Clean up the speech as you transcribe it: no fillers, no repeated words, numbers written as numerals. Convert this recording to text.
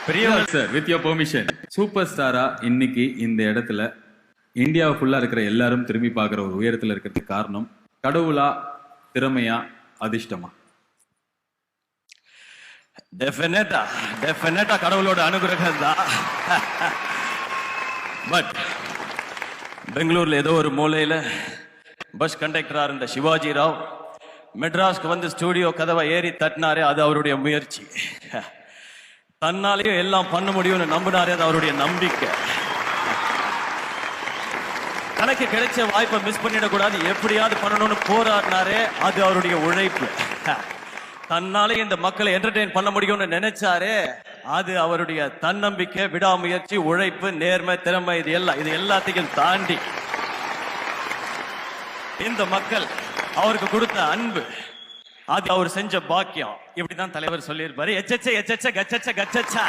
பிரியவர் sir, with your permission, super ஸ்டாரா இன்னைக்கு இந்த இடத்துல இந்தியா ஃபுல்லா இருக்கிற எல்லாரும் திரும்பி பார்க்குற ஒரு உயரத்துல இருக்கிறதுக்கு காரணம் கடவுளா, திறமையா, அதிர்ஷ்டமா? டெஃபினட்டா கடவுளோட அனுகிரகம் தான். பட் பெங்களூர்ல ஏதோ ஒரு மூலையில பஸ் கண்டக்டரா இருந்த சிவாஜி ராவ் மெட்ராஸ்க்கு வந்து ஸ்டூடியோ கதவை ஏறி தட்டினாரே, அது அவருடைய முயற்சி. தன்னாலேயும் எல்லாம் பண்ண முடியும்னு நம்பினாரே, அது அவருடைய நம்பிக்கை. தனக்கு கிடைச்ச வாய்ப்பை மிஸ் பண்ணிடக்கூடாது, எப்படியாவது பண்ணணும்னு போராடினாரே, அது அவருடைய உழைப்பு. தன்னாலே இந்த மக்களை என்டர்டெயின் பண்ண முடியும்னு நினைச்சாரே, அது அவருடைய தன்னம்பிக்கை, விடாமுயற்சி, உழைப்பு, நேர்மை, திறமை. இது எல்லாத்தையும் தாண்டி இந்த மக்கள் அவருக்கு கொடுத்த அன்பு, அது அவர் செஞ்ச பாக்கியம். இப்படிதான் தலைவர் சொல்லியிருப்பாரு. எச்சச்ச எச்சச்ச கச்சச்ச கச்சச்சா.